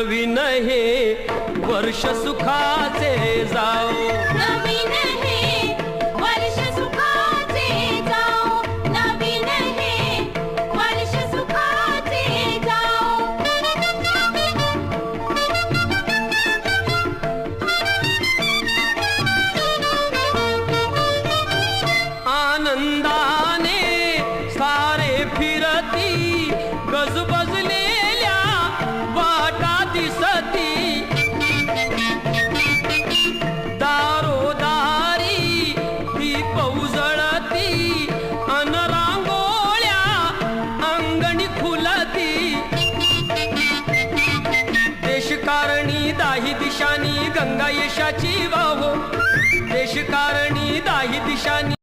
नवीन हे वर्ष सुखाचे जाओ, नवीन हे वर्ष सुखाचे जाओ, नवीन हे वर्ष सुखाचे जाओ. आनंदाने सारे फिरती, गजबजलेल्या वाटा दिसती, दारोदारी दीप उजळती, अन रांगोळ्या अंगणी खुलती. देशकारणी दाही दिशानी गंगा यशाची वाहो, देशकारणी दाही दिशानी